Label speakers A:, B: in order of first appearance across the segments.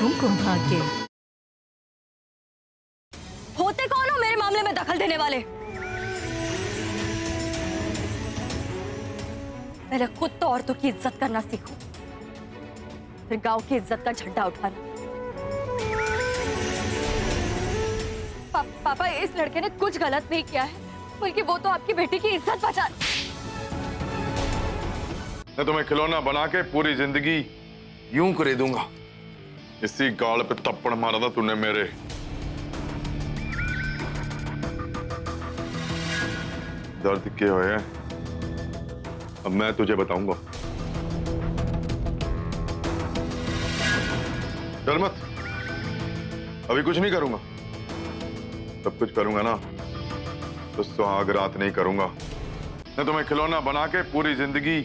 A: कुमकुम भाग्य।
B: होते कौन हो मेरे मामले में दखल देने वाले? पहले खुद तो औरतों की इज्जत करना सीखो, फिर गांव की इज्जत का झंडा उठाना। पापा, इस लड़के ने कुछ गलत नहीं किया है, बल्कि वो तो आपकी बेटी की इज्जत बचा।
C: मैं तुम्हें खिलौना बना के पूरी जिंदगी यूं करे दूंगा। इसी गाल पे थप्पड़ मारा था तूने मेरे। दर्द क्या होया अब मैं तुझे बताऊंगा। डर मत, अभी कुछ नहीं करूंगा। सब कुछ करूंगा ना तो सुहाग रात नहीं करूंगा। मैं तुम्हें खिलौना बना के पूरी जिंदगी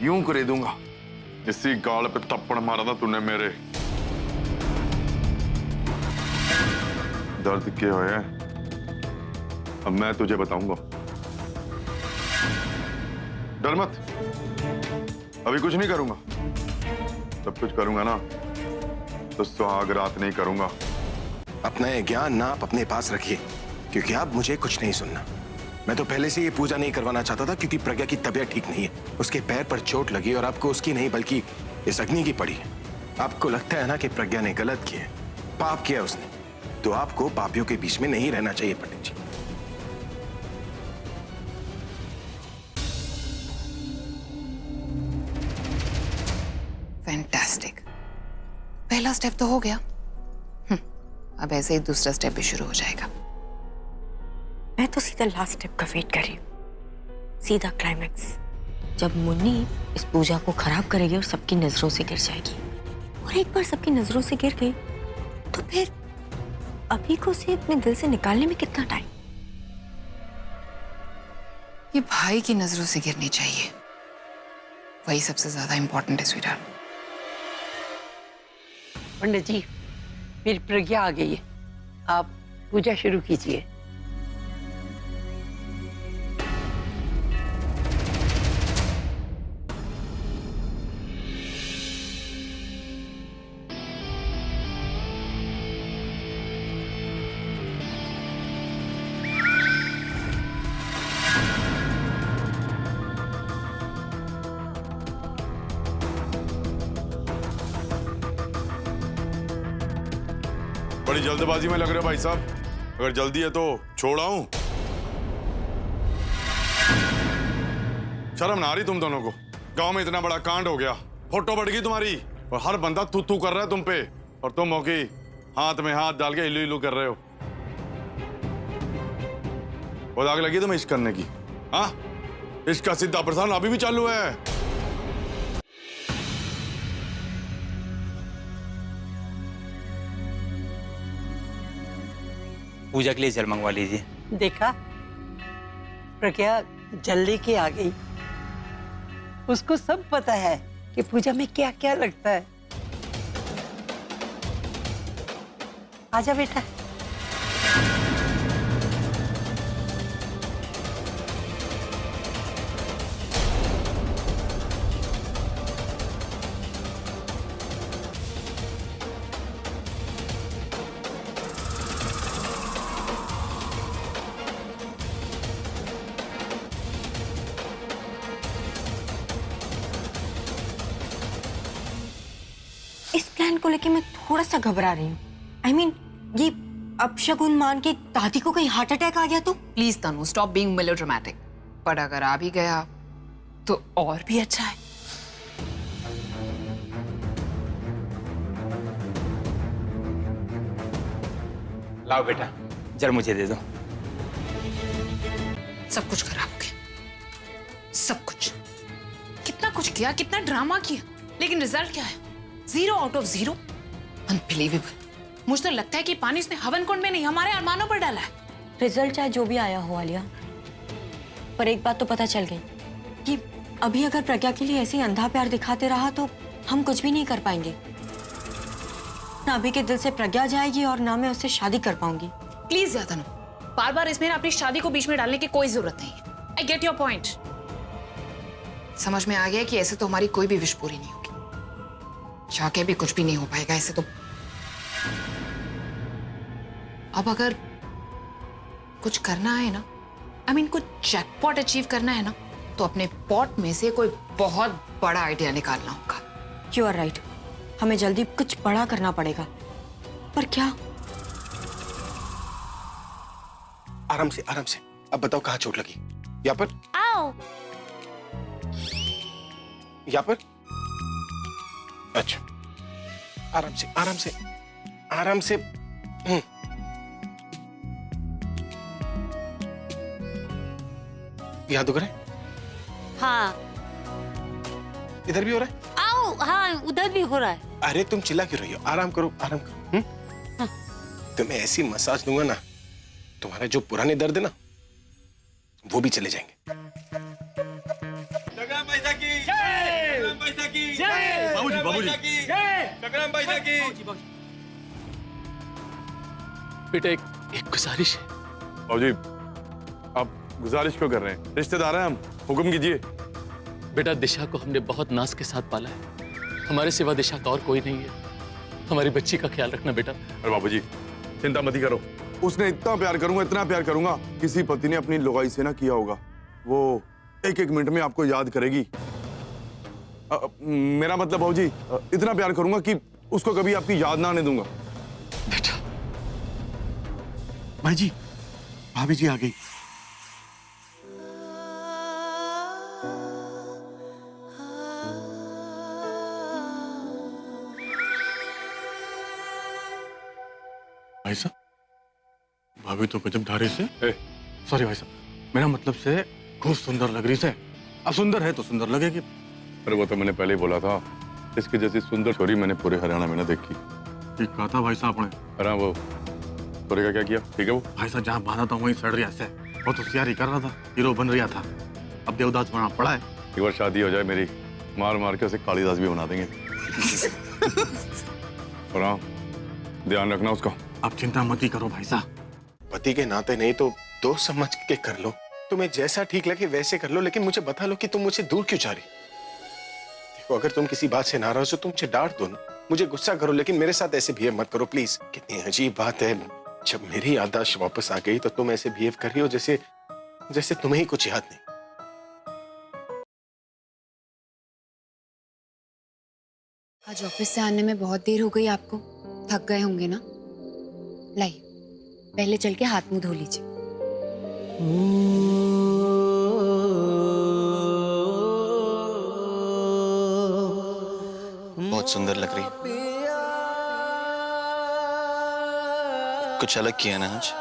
C: यूं करे दूंगा। इसी गाल पे थप्पड़ मारा था तूने मेरे। दर्द क्या होया अब मैं तुझे बताऊंगा। डर मत, अभी कुछ नहीं करूंगा। सब कुछ करूंगा ना तो सुहाग रात नहीं करूंगा।
D: अपना ये ज्ञान ना आप अपने पास रखिए, क्योंकि अब मुझे कुछ नहीं सुनना। मैं तो पहले से ये पूजा नहीं करवाना चाहता था, क्योंकि प्रज्ञा की तबीयत ठीक नहीं है। उसके पैर पर चोट लगी और आपको उसकी नहीं बल्कि इस अग्नि की पड़ी है। आपको लगता है ना कि प्रज्ञा ने गलत किया, पाप किया उसने, तो आपको पापियों के बीच में नहीं रहना चाहिए पंडित जी।
E: फैंटास्टिक, पहला स्टेप तो हो गया। अब ऐसे ही दूसरा स्टेप भी शुरू हो जाएगा।
B: मैं तो सीधा लास्ट स्टेप का वेट कर रही हूँ, सीधा क्लाइमैक्स, जब मुन्नी इस पूजा को खराब करेगी और सबकी नजरों से गिर जाएगी। और एक बार सबकी नजरों से गिर गई तो फिर अभी को उसे अपने दिल से निकालने में कितना टाइम?
E: ये भाई की नजरों से गिरनी चाहिए, वही सबसे ज्यादा इंपॉर्टेंट है स्वीटर।
F: पंडित जी, मेरी प्रज्ञा आ गई है, आप पूजा शुरू कीजिए।
C: बड़ी जल्दबाजी में लग रहे हो भाई साहब। अगर जल्दी है तो छोड़ आऊं। शर्म ना आ रही तुम दोनों को? गांव में इतना बड़ा कांड हो गया, फोटो बढ़ गई तुम्हारी, और हर बंदा तू तू कर रहा है तुम पे, और तुम मौके हाथ में हाथ डाल के हिलू हिलू कर रहे हो। बहुत आग लगी तुम्हें इश्क करने की? हाँ, इश्क का सीधा प्रसारण अभी भी चालू है।
G: पूजा के लिए जल मंगवा लीजिए।
F: देखा, प्रज्ञा जल्दी के आ गई। उसको सब पता है कि पूजा में क्या क्या लगता है। आजा बेटा।
B: इस प्लान को लेके मैं थोड़ा सा घबरा रही हूँ। I mean, ये अपशगुन मान के दादी को कहीं हार्ट अटैक आ गया तो?
E: Please Tanu, stop being melodramatic. पर अगर आ भी गया तो और भी अच्छा है।
G: लाओ बेटा, जल मुझे दे दो।
E: सब कुछ खराब हो गया, सब कुछ। कितना कुछ किया, कितना ड्रामा किया, लेकिन रिजल्ट क्या है? 0 आउट ऑफ 0। अनबिलीवेबल। मुझे तो लगता है कि पानी इसने हवन कुंड में नहीं, हमारे अरमानों पर डाला है।
B: रिजल्ट चाहे जो भी आया हो आलिया, पर एक बात तो पता चल गई कि अभी अगर प्रज्ञा के लिए ऐसे ही अंधा प्यार दिखाते रहा तो हम कुछ भी नहीं कर पाएंगे। ना अभी के दिल से प्रज्ञा जाएगी और ना मैं उससे शादी कर पाऊंगी।
E: प्लीज तनु, बार बार इसमें अपनी शादी को बीच में डालने की कोई जरूरत नहीं है। I get your point. समझ में आ गया कि ऐसे तो हमारी कोई भी विश पूरी नहीं होगी। चाह के भी कुछ भी नहीं हो पाएगा ऐसे तो। अब अगर कुछ करना है ना, कुछ जैकपॉट अचीव करना है ना, तो अपने पॉट में से कोई बहुत बड़ा आइडिया निकालना होगा।
B: यू आर राइट, हमें जल्दी कुछ बड़ा करना पड़ेगा। पर क्या?
D: आराम से, आराम से। अब बताओ कहाँ चोट लगी? यहाँ पर?
B: आओ।
D: यहाँ पर? अच्छा, आराम से, आराम से, आराम से। यहाँ दुख रहा है?
F: हाँ।
D: इधर भी हो रहा है?
F: आओ, हाँ उधर भी हो रहा है।
D: अरे तुम चिल्ला क्यों रही हो? आराम करो, आराम करो।
F: हाँ।
D: तुम्हें ऐसी मसाज दूंगा ना, तुम्हारे जो पुराने दर्द है ना, वो भी चले जाएंगे।
A: बेटा एक गुजारिश है।
C: बाबूजी, आप गुजारिश क्यों कर रहे हैं? रिश्तेदार हैं हम, हुक्म कीजिए।
A: बेटा दिशा को हमने बहुत नाज के साथ पाला है, हमारे सिवा दिशा का और कोई नहीं है। हमारी बच्ची का ख्याल रखना बेटा।
C: अरे बाबूजी, चिंता मत ही करो। उसने इतना प्यार करूंगा, इतना प्यार करूंगा, किसी पति ने अपनी लुगाई से ना किया होगा। वो एक एक मिनट में आपको याद करेगी। मेरा मतलब बाबूजी, इतना प्यार करूंगा कि उसको कभी आपकी याद ना आने दूंगा।
A: बेटा
D: भाई जी, भाभी जी आ गई।
H: भाई साहब, भाभी तो गजब ढारे से। सॉरी भाई साहब, मेरा मतलब से खूब सुंदर लग रही से। अब सुंदर है तो सुंदर लगेगी।
C: अरे वो तो मैंने पहले ही बोला था, इसकी जैसी सुंदर छोरी मैंने पूरे हरियाणा में ना देखी।
H: ठीक कहा था भाई साहब आपने।
C: अरे वो छोरी का क्या किया? ठीक है वो
H: भाई साहब जहाँ बांधा था वहीं सड़ रहा से। बहुत होशियारी कर रहा था, हीरो बन रहा था। अब देवदास बना पड़ा है।
C: एक बार शादी हो जाए मेरी, मार मार के उसे कालिदास भी बना देंगे। और हाँ, ध्यान रखना उसका।
H: आप चिंता मत ही करो भाई साहब।
D: पति के नाते नहीं तो दोस्त समझ के कर लो। तुम्हें जैसा ठीक लगे वैसे कर लो, लेकिन मुझे बता लो कि तुम मुझे दूर क्यों जा रही। देखो, अगर तुम किसी बात से नाराज हो तो मुझे डांट दो ना, मुझे गुस्सा करो, लेकिन मेरे साथ ऐसे बिहेव मत करो प्लीज। कितनी अजीब बात है, जब मेरी याददाश्त वापस आ गई तो तुम ऐसे बिहेव कर रही हो जैसे जैसे तुम्हें ही कुछ याद नहीं।
I: आज ऑफिस से आने में बहुत देर हो गई आपको, थक गए होंगे ना। लाइए पहले चल के हाथ मुंह धो लीजिए।
J: बहुत सुंदर लग रही। कुछ अलग किया ना आज।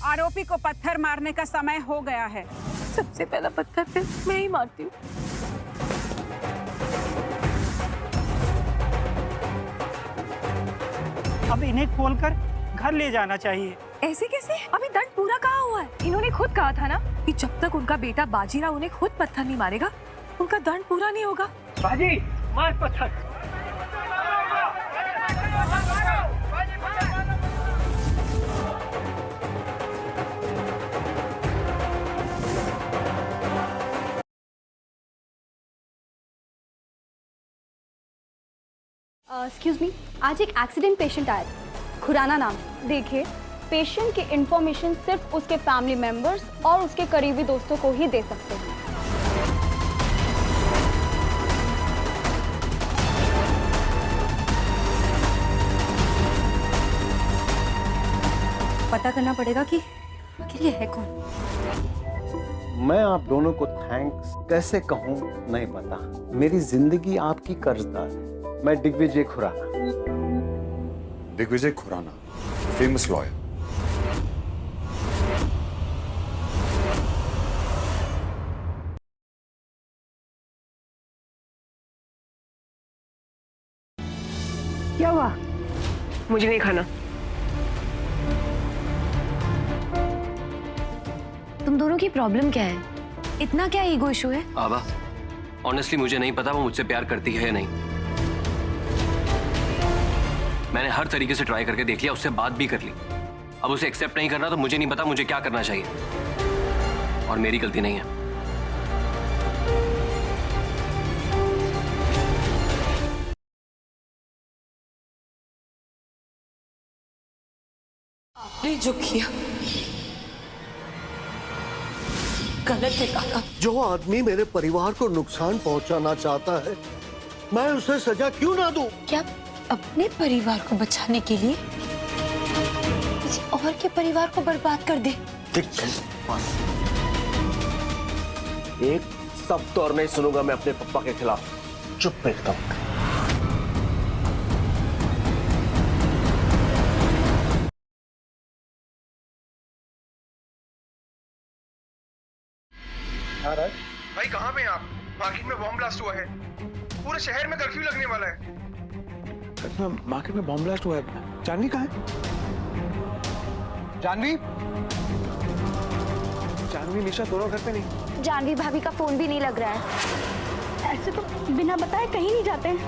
K: आरोपी को पत्थर मारने का समय हो गया है।
B: सबसे पहला पत्थर फिर मैं ही मारती हूँ।
L: अब इन्हें खोलकर घर ले जाना चाहिए।
M: ऐसे कैसे? अभी दंड पूरा कहाँ हुआ है? इन्होंने खुद कहा था ना कि जब तक उनका बेटा बाजीराव उन्हें खुद पत्थर नहीं मारेगा, उनका दंड पूरा नहीं होगा।
L: बाजी मार पत्थर।
N: एक्सक्यूज मी, आज एक एक्सीडेंट पेशेंट आया था, खुराना नाम। देखिए, पेशेंट की इंफॉर्मेशन सिर्फ उसके फैमिली मेंबर्स और उसके करीबी दोस्तों को ही दे सकते हैं। पता करना पड़ेगा कि आखिर ये है कौन।
O: मैं आप दोनों को थैंक्स कैसे कहूं नहीं पता। मेरी जिंदगी आपकी कर्जदार है। मैं दिग्विजय खुराना।
C: Digvijay Khurana, famous lawyer.
K: क्या हुआ?
F: मुझे नहीं खाना।
M: तुम दोनों की प्रॉब्लम क्या है? इतना क्या ईगो इशू है?
P: आबा, ऑनेस्टली मुझे नहीं पता वो मुझसे प्यार करती है या नहीं। मैंने हर तरीके से ट्राई करके देख लिया, उससे बात भी कर ली। अब उसे एक्सेप्ट नहीं करना तो मुझे नहीं पता मुझे क्या करना चाहिए। और मेरी गलती नहीं है।
B: आपने जो किया गलत है काका।
Q: जो आदमी मेरे परिवार को नुकसान पहुंचाना चाहता है, मैं उसे सजा क्यों ना दूं?
B: क्या अपने परिवार को बचाने के लिए किसी और के परिवार को बर्बाद कर दे?
Q: एक शब्द और नहीं सुनूंगा मैं अपने पप्पा के खिलाफ। चुप एकदम।
D: भाई कहाँ पे हैं आप? मार्केट में बॉम्ब ब्लास्ट हुआ है, पूरे शहर में कर्फ्यू लगने वाला है।
O: मार्केट में बॉम्ब ब्लास्ट हुआ है। जानवी कहाँ है? जानवी? जानवी निशा दोनों घर पे नहीं।
N: जानवी भाभी का फोन भी नहीं लग रहा है। ऐसे तो बिना बताए कहीं नहीं जाते हैं।